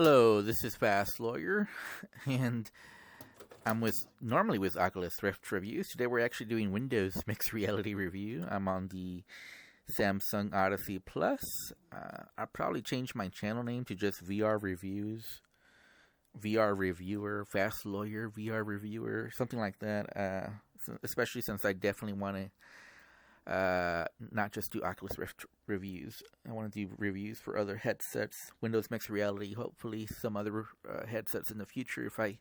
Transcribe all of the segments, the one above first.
Hello, this is Fast Lawyer, and I'm normally with Oculus Rift Reviews. Today we're actually doing Windows Mixed Reality Review. I'm on the Samsung Odyssey Plus. I'll probably change my channel name to just VR Reviews, VR Reviewer, Fast Lawyer, VR Reviewer, something like that. Especially since I definitely want to not just do Oculus Rift reviews. I want to do reviews for other headsets, Windows Mixed Reality, hopefully some other headsets in the future if I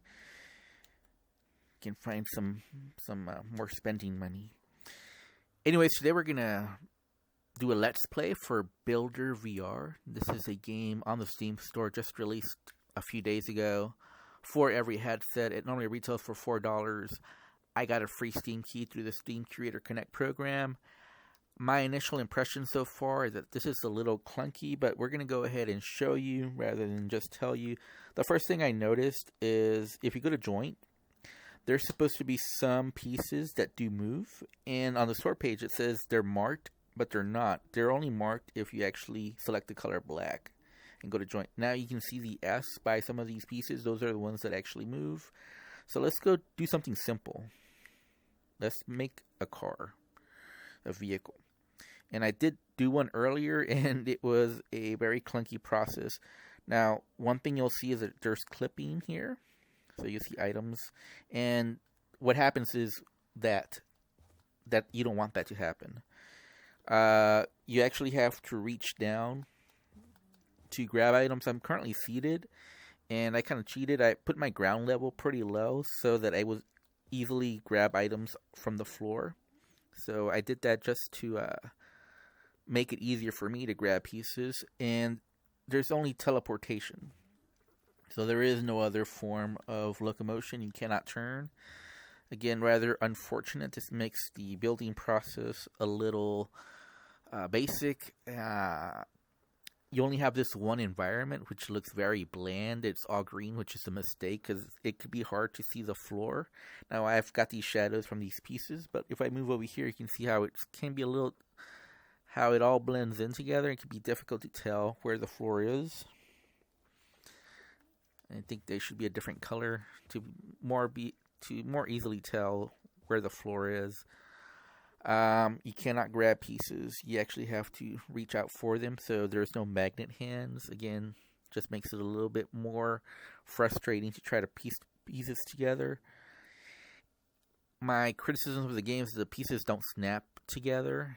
can find some more spending money. Anyways, today we're gonna do a Let's Play for Builder VR. This is a game on the Steam store just released a few days ago for every headset. It normally retails for $4. I got a free Steam key through the Steam Creator Connect program. My initial impression so far is that this is a little clunky, but we're going to go ahead and show you rather than just tell you. The first thing I noticed is if you go to Joint, there's supposed to be some pieces that do move, and on the store page it says they're marked, but they're not. They're only marked if you actually select the color black and go to Joint. Now you can see the S by some of these pieces. Those are the ones that actually move. So let's go do something simple. Let's make a car, a vehicle. And I did do one earlier, and it was a very clunky process. Now, one thing you'll see is that there's clipping here. So you see items. And what happens is that you don't want that to happen. You actually have to reach down to grab items. I'm currently seated, and I kind of cheated. I put my ground level pretty low so that I would easily grab items from the floor. So I did that just to make it easier for me to grab pieces, and there's only teleportation. So there is no other form of locomotion. You cannot turn. Again, rather unfortunate. This makes the building process a little basic. You only have this one environment, which looks very bland. It's all green, which is a mistake because it could be hard to see the floor. Now, I've got these shadows from these pieces, but if I move over here, you can see how it can be how it all blends in together. It can be difficult to tell where the floor is. I think they should be a different color to more easily tell where the floor is. You cannot grab pieces. You actually have to reach out for them, so there's no magnet hands. Again, just makes it a little bit more frustrating to try to piece pieces together. My criticism of the game is the pieces don't snap together,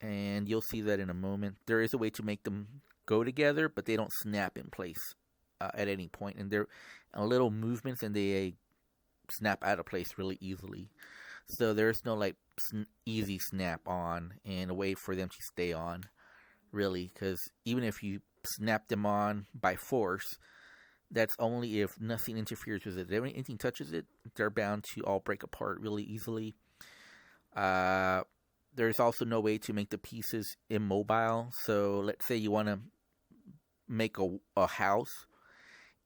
and you'll see that in a moment. There is a way to make them go together, but they don't snap in place at any point, and they're little movements, and they snap out of place really easily. So there's no easy snap on and a way for them to stay on, really, because even if you snap them on by force, that's only if nothing interferes with it. If anything touches it, they're bound to all break apart really easily. There's also no way to make the pieces immobile. So let's say you want to make a house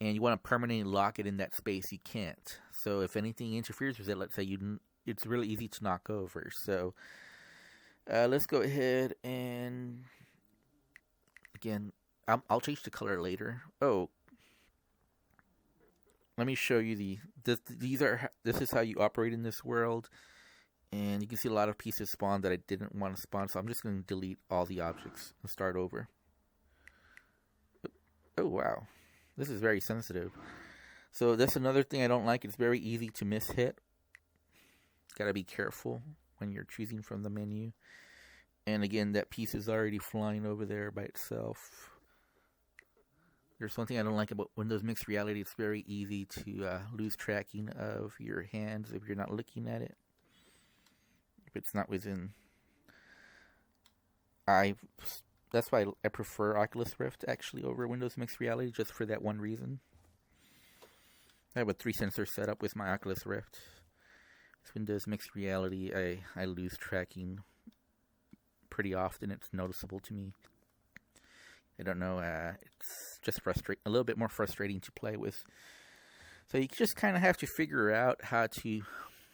and you want to permanently lock it in that space. You can't. So if anything interferes with it, let's say it's really easy to knock over. So let's go ahead and again, I'll change the color later. Oh, let me show you this is how you operate in this world. And you can see a lot of pieces spawn that I didn't want to spawn, so I'm just going to delete all the objects and start over. Oh, wow. This is very sensitive. So that's another thing I don't like. It's very easy to mishit. Got to be careful when you're choosing from the menu. And again, that piece is already flying over there by itself. There's one thing I don't like about Windows Mixed Reality. It's very easy to lose tracking of your hands if you're not looking at it. It's not within. That's why I prefer Oculus Rift actually over Windows Mixed Reality, just for that one reason. I have a 3-sensor setup with my Oculus Rift. With Windows Mixed Reality, I lose tracking pretty often. It's noticeable to me. I don't know. It's just a little bit more frustrating to play with. So you just kind of have to figure out how to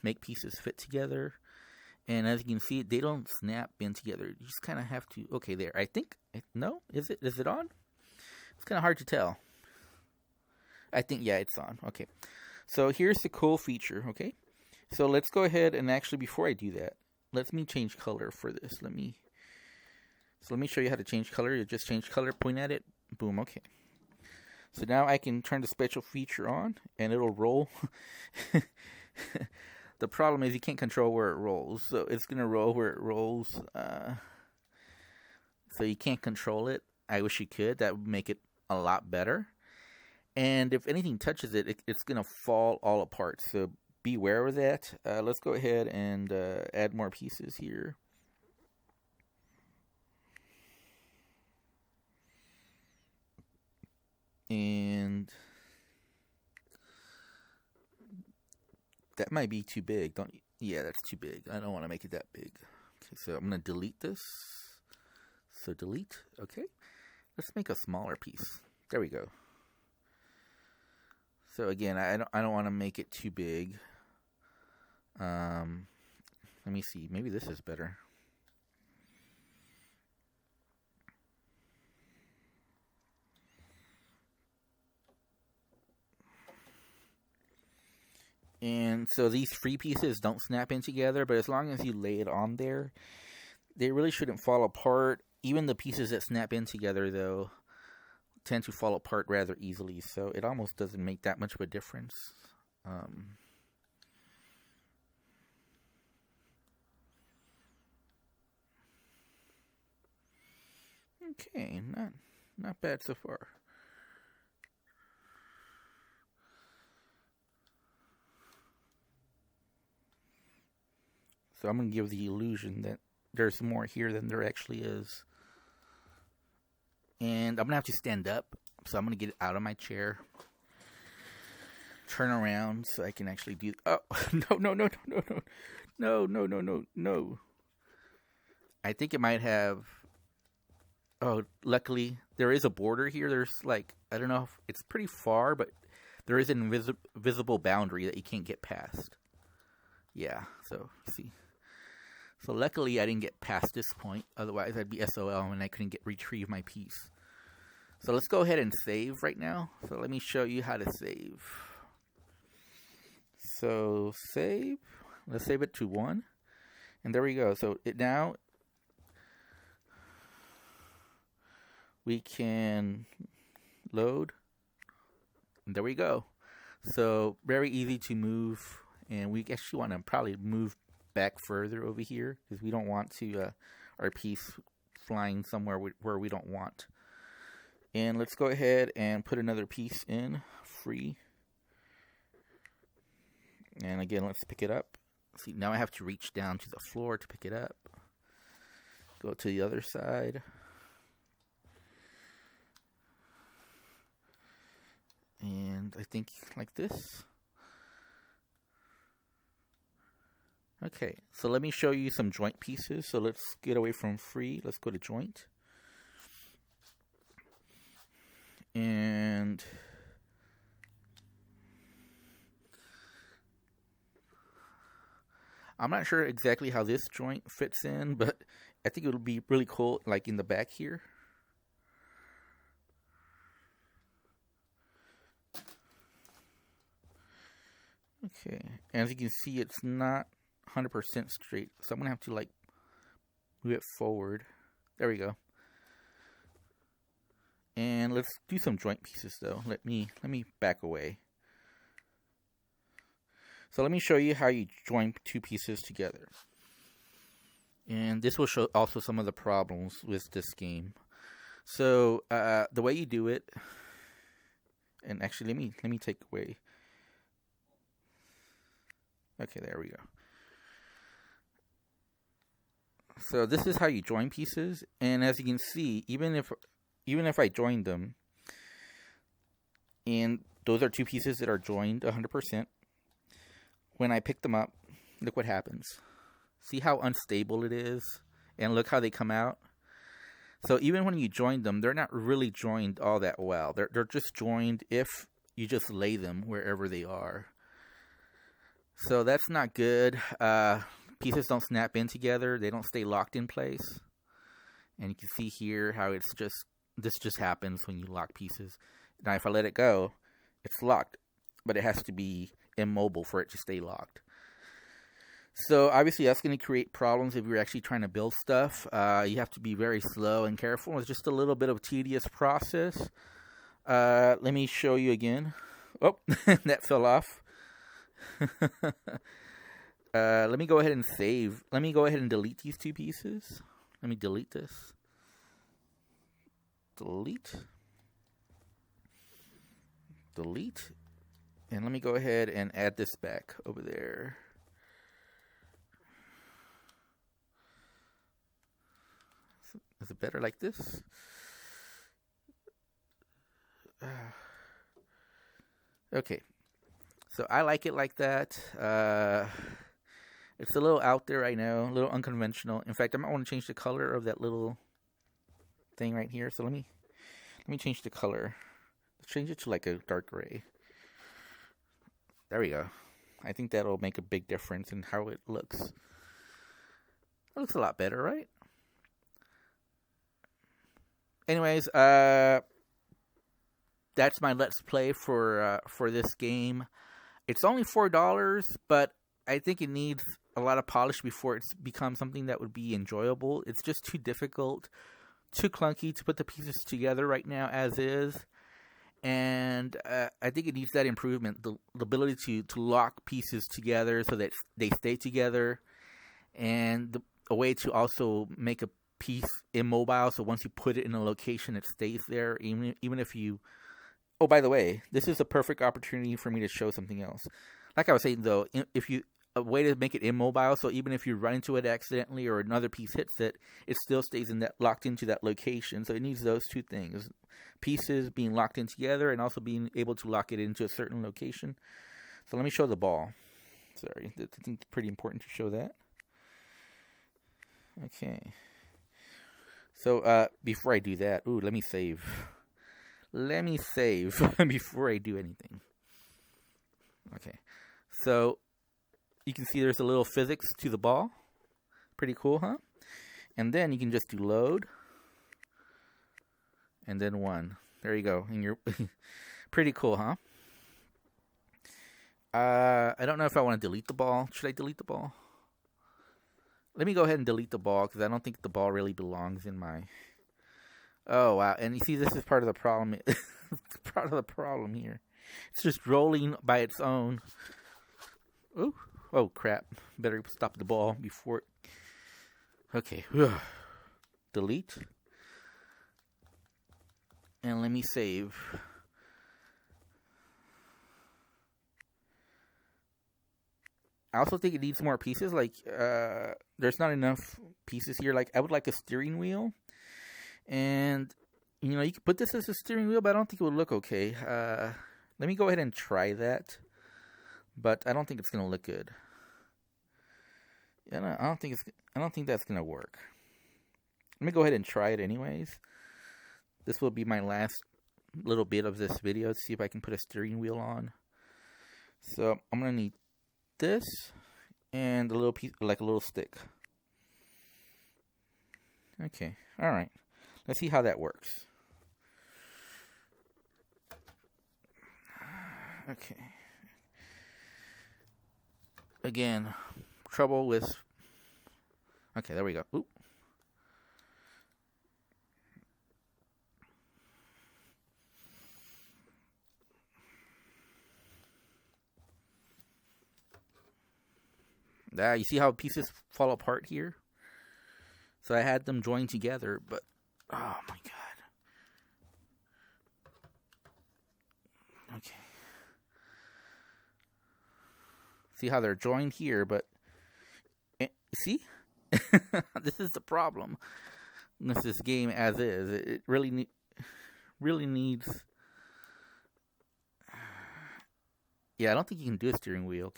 make pieces fit together. And as you can see, they don't snap in together. You just kind of have to. Okay, there. I think. No? Is it on? It's kind of hard to tell. I think, yeah, it's on. Okay. So here's the cool feature, okay? So let's go ahead and actually, before I do that, let me change color for this. Let me show you how to change color. You just change color, point at it, boom, okay. So now I can turn the special feature on, and it'll roll. The problem is you can't control where it rolls, so it's going to roll where it rolls. So you can't control it. I wish you could. That would make it a lot better. And if anything touches it, it's going to fall all apart. So beware of that. Let's go ahead and add more pieces here. And that might be too big. Yeah, that's too big. I don't want to make it that big. Okay, so I'm going to delete this. So delete. Okay. Let's make a smaller piece. There we go. So again, I don't want to make it too big. Let me see. Maybe this is better. And so these free pieces don't snap in together, but as long as you lay it on there, they really shouldn't fall apart. Even the pieces that snap in together, though, tend to fall apart rather easily, so it almost doesn't make that much of a difference. Okay, not bad so far. So I'm going to give the illusion that there's more here than there actually is. And I'm going to have to stand up. So I'm going to get out of my chair. Turn around so I can actually do... Oh, no. I think it might have... Oh, luckily, there is a border here. There's like... I don't know if it's pretty far, but there is an invisible boundary that you can't get past. Yeah, so, see... So luckily I didn't get past this point, otherwise I'd be SOL and I couldn't retrieve my piece. So let's go ahead and save right now. So let me show you how to save. So save, let's save it to 1. And there we go. So now we can load. And there we go. So very easy to move, and we actually want to probably move back further over here because we don't want to our piece flying somewhere where we don't want. And let's go ahead and put another piece in free. And again, let's pick it up. See, now I have to reach down to the floor to pick it up. Go to the other side. And I think like this. Okay, so let me show you some joint pieces. So let's get away from free. Let's go to joint. And I'm not sure exactly how this joint fits in, but I think it would be really cool, like in the back here. Okay, as you can see, it's not 100% straight, so I'm gonna have to like move it forward. There we go. And let's do some joint pieces though. Let me back away. So let me show you how you join two pieces together. And this will show also some of the problems with this game. So the way you do it, and actually let me take away. Okay, there we go. So this is how you join pieces, and as you can see, even if I join them, and those are two pieces that are joined 100%, when I pick them up, look what happens. See how unstable it is, and look how they come out. So even when you join them, they're not really joined all that well. They're just joined if you just lay them wherever they are. So that's not good. Pieces don't snap in together. They don't stay locked in place. And you can see here how this just happens when you lock pieces. Now if I let it go, It's locked, but it has to be immobile for it to stay locked. So obviously that's going to create problems if you're actually trying to build stuff. You have to be very slow and careful. It's just a little bit of a tedious process. Let me show you again. Oh, that fell off. Let me go ahead and save. Let me go ahead and delete these two pieces. Let me delete this. Delete. Delete. And let me go ahead and add this back over there. Is it better like this? Okay. So I like it like that. It's a little out there, I know, a little unconventional. In fact, I might want to change the color of that little thing right here. So let me change the color. Let's change it to like a dark gray. There we go. I think that'll make a big difference in how it looks. It looks a lot better, right? Anyways, that's my Let's Play for this game. It's only $4, but I think it needs a lot of polish before it's become something that would be enjoyable. It's just too difficult, too clunky to put the pieces together right now as is. And I think it needs that improvement, the ability to lock pieces together so that they stay together, and a way to also make a piece immobile, so once you put it in a location, it stays there, even if you... Oh, by the way, this is a perfect opportunity for me to show something else. Like I was saying, though, a way to make it immobile, so even if you run into it accidentally or another piece hits it, it still stays locked into that location. So it needs those two things: pieces being locked in together and also being able to lock it into a certain location. So let me show the ball. Sorry, I think it's pretty important to show that. Okay. So before I do that, let me save. Let me save before I do anything. Okay. So you can see there's a little physics to the ball. Pretty cool, huh? And then you can just do load. And then 1. There you go. And you're pretty cool, huh? I don't know if I want to delete the ball. Should I delete the ball? Let me go ahead and delete the ball, because I don't think the ball really belongs in my... Oh, wow. And you see, this is part of the problem. Part of the problem here. It's just rolling by its own. Ooh. Oh, crap. Better stop the ball before it... Okay. Delete. And let me save. I also think it needs more pieces. Like, there's not enough pieces here. Like, I would like a steering wheel. And, you know, you could put this as a steering wheel, but I don't think it would look okay. Let me go ahead and try that. But I don't think it's going to look good. Yeah, I don't think that's going to work. Let me go ahead and try it anyways. This will be my last little bit of this video to see if I can put a steering wheel on. So, I'm going to need this and a little piece, like a little stick. Okay, all right. Let's see how that works. Okay. Again, trouble with... Okay, there we go. Oop. You see how pieces fall apart here? So I had them joined together, but... Oh, my God. Okay. See how they're joined here, but... See? This is the problem. This game as is. It really needs... Yeah, I don't think you can do a steering wheel.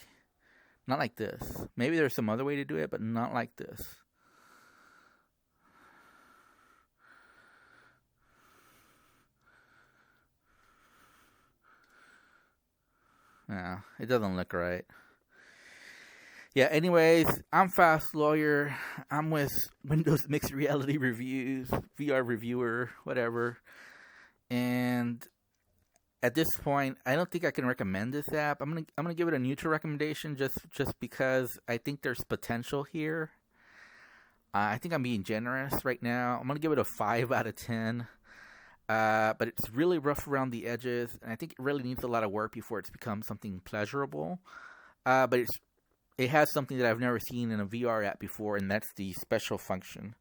Not like this. Maybe there's some other way to do it, but not like this. Yeah, it doesn't look right. Yeah, anyways, I'm Fast Lawyer. I'm with Windows Mixed Reality Reviews, VR Reviewer, whatever. And at this point, I don't think I can recommend this app. I'm gonna give it a neutral recommendation just because I think there's potential here. I think I'm being generous right now. I'm gonna give it a 5 out of 10. But it's really rough around the edges, and I think it really needs a lot of work before it's become something pleasurable. But it has something that I've never seen in a VR app before, and that's the special function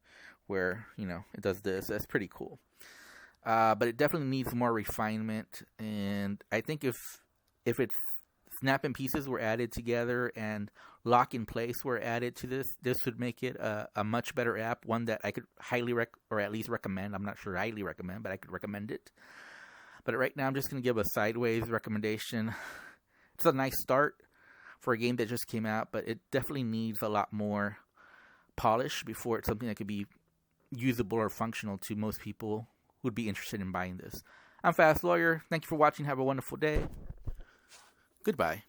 where, it does this. That's pretty cool. But it definitely needs more refinement, and I think if its snap-in pieces were added together and lock-in place were added to this would make it a much better app, one that I could highly or at least recommend. I'm not sure highly recommend, but I could recommend it. But right now I'm just going to give a sideways recommendation. It's a nice start for a game that just came out, but it definitely needs a lot more polish before it's something that could be usable or functional to most people who would be interested in buying this. I'm Fast Lawyer. Thank you for watching. Have a wonderful day. Goodbye.